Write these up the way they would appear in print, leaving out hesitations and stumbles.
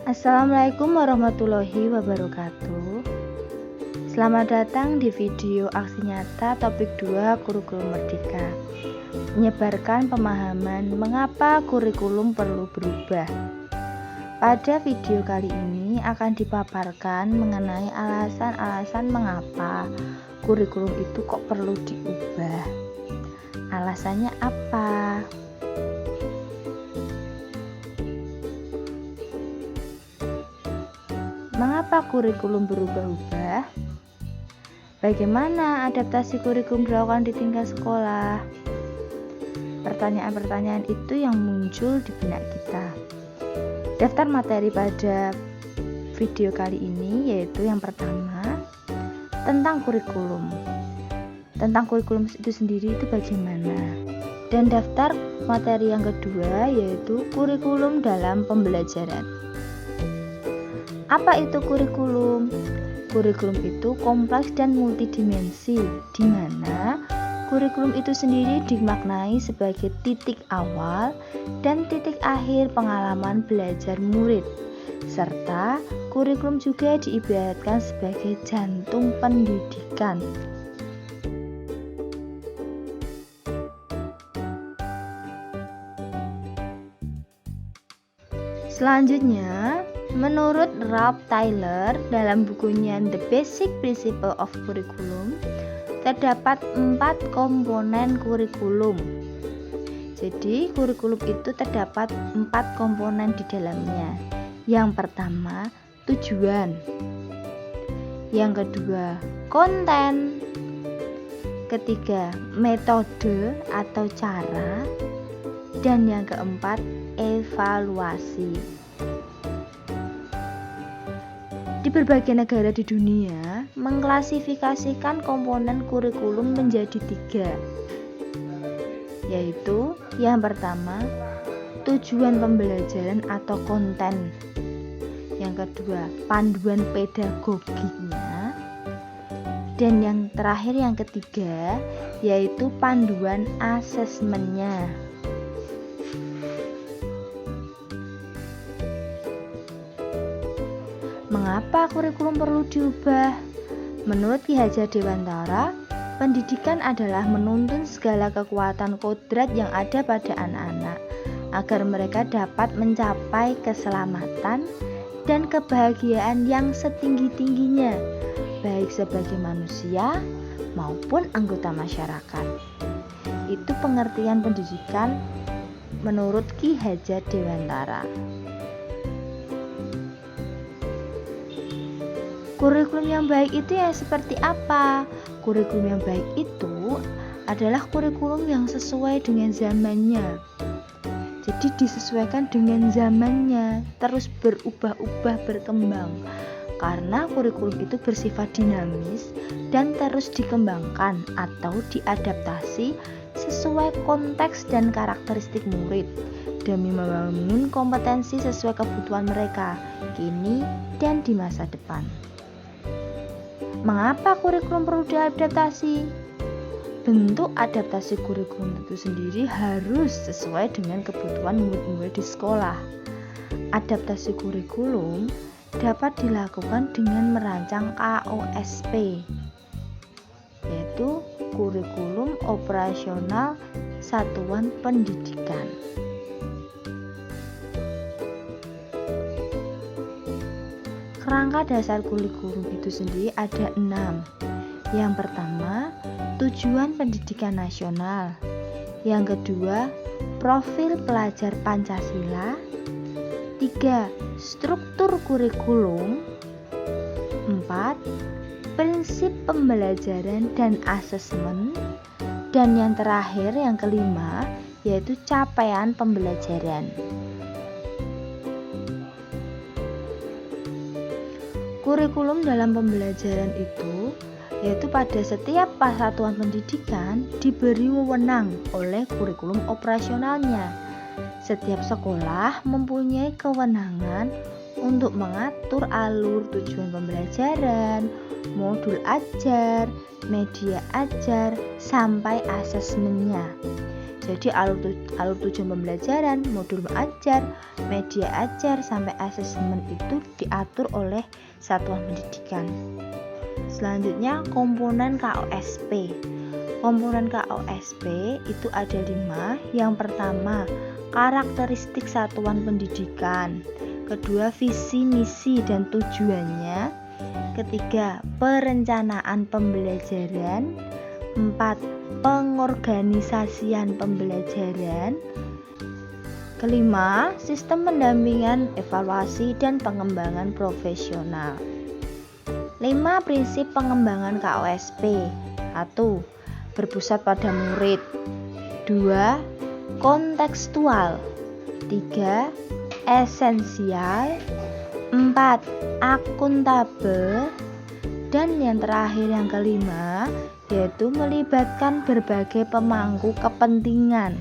Assalamualaikum warahmatullahi wabarakatuh. Selamat datang di video aksi nyata topik 2 kurikulum merdeka. Menyebarkan pemahaman mengapa kurikulum perlu berubah. Pada video kali ini akan dipaparkan mengenai alasan-alasan mengapa kurikulum itu kok perlu diubah. Alasannya apa? Mengapa kurikulum berubah-ubah? Bagaimana adaptasi kurikulum dilakukan di tingkat sekolah? Pertanyaan-pertanyaan itu yang muncul di benak kita. Daftar materi pada video kali ini yaitu yang pertama, tentang kurikulum. Tentang kurikulum itu sendiri itu bagaimana? Dan daftar materi yang kedua yaitu kurikulum dalam pembelajaran. Apa itu kurikulum? Kurikulum itu kompleks dan multidimensi, di mana kurikulum itu sendiri dimaknai sebagai titik awal dan titik akhir pengalaman belajar murid, serta kurikulum juga diibaratkan sebagai jantung pendidikan. Selanjutnya, menurut Ralph Tyler dalam bukunya The Basic Principle of Curriculum, terdapat 4 komponen kurikulum. Jadi, kurikulum itu terdapat 4 komponen di dalamnya. Yang pertama, tujuan. Yang kedua, konten. Ketiga, metode atau cara. Dan yang keempat, evaluasi. Di berbagai negara di dunia mengklasifikasikan komponen kurikulum menjadi 3, yaitu yang pertama, tujuan pembelajaran atau konten. Yang kedua, panduan pedagoginya. Dan yang terakhir, yang ketiga, yaitu panduan asesmennya. Mengapa kurikulum perlu diubah? Menurut Ki Hajar Dewantara, pendidikan adalah menuntun segala kekuatan kodrat yang ada pada anak-anak agar mereka dapat mencapai keselamatan dan kebahagiaan yang setinggi-tingginya, baik sebagai manusia maupun anggota masyarakat. Itu pengertian pendidikan menurut Ki Hajar Dewantara. Kurikulum yang baik itu ya seperti apa? Kurikulum yang baik itu adalah kurikulum yang sesuai dengan zamannya. Jadi disesuaikan dengan zamannya, terus berubah-ubah, berkembang. Karena kurikulum itu bersifat dinamis dan terus dikembangkan atau diadaptasi sesuai konteks dan karakteristik murid demi membangun kompetensi sesuai kebutuhan mereka kini dan di masa depan. Mengapa kurikulum perlu diadaptasi? Bentuk adaptasi kurikulum itu sendiri harus sesuai dengan kebutuhan murid-murid di sekolah. Adaptasi kurikulum dapat dilakukan dengan merancang KOSP, yaitu Kurikulum Operasional Satuan Pendidikan. Kerangka dasar kurikulum itu sendiri ada 6. Yang pertama, tujuan pendidikan nasional. Yang kedua, profil pelajar Pancasila. 3. Struktur kurikulum. 4. Prinsip pembelajaran dan asesmen. Dan yang terakhir, yang kelima, yaitu capaian pembelajaran. Kurikulum dalam pembelajaran itu yaitu pada setiap satuan pendidikan diberi wewenang oleh kurikulum operasionalnya. Setiap sekolah mempunyai kewenangan untuk mengatur alur tujuan pembelajaran, modul ajar, media ajar, sampai asesmennya. Jadi alur tujuan pembelajaran, modul mengajar, media ajar, sampai asesmen itu diatur oleh satuan pendidikan. Selanjutnya komponen KOSP. Komponen KOSP itu ada 5. Yang pertama, karakteristik satuan pendidikan. Kedua, visi, misi, dan tujuannya. Ketiga, perencanaan pembelajaran. 4, pengorganisasian pembelajaran. Kelima, sistem pendampingan, evaluasi, dan pengembangan profesional. 5 prinsip pengembangan KOSP. 1. Berpusat pada murid. 2. Kontekstual. 3. Esensial. 4. Akuntabel. Dan yang terakhir, yang kelima, yaitu melibatkan berbagai pemangku kepentingan.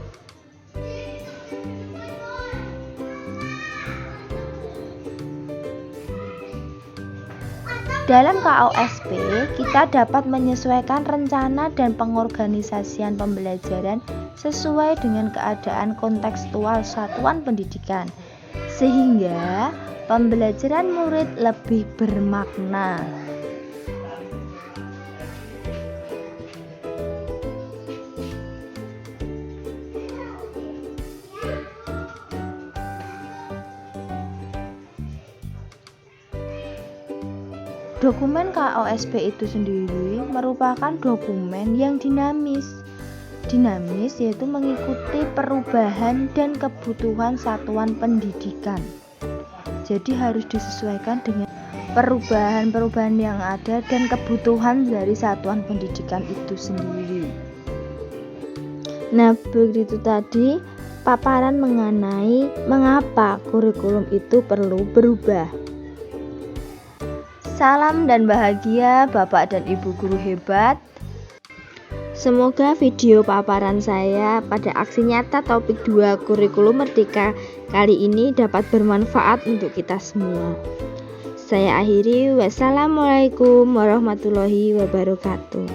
Dalam KOSP, kita dapat menyesuaikan rencana dan pengorganisasian pembelajaran sesuai dengan keadaan kontekstual satuan pendidikan, sehingga pembelajaran murid lebih bermakna. Dokumen KOSP itu sendiri merupakan dokumen yang dinamis. Dinamis yaitu mengikuti perubahan dan kebutuhan satuan pendidikan. Jadi harus disesuaikan dengan perubahan-perubahan yang ada dan kebutuhan dari satuan pendidikan itu sendiri. Nah, begitu tadi paparan mengenai mengapa kurikulum itu perlu berubah. Salam dan bahagia Bapak dan Ibu guru hebat. Semoga video paparan saya pada aksi nyata topik 2 kurikulum merdeka kali ini dapat bermanfaat untuk kita semua. Saya akhiri, wassalamualaikum warahmatullahi wabarakatuh.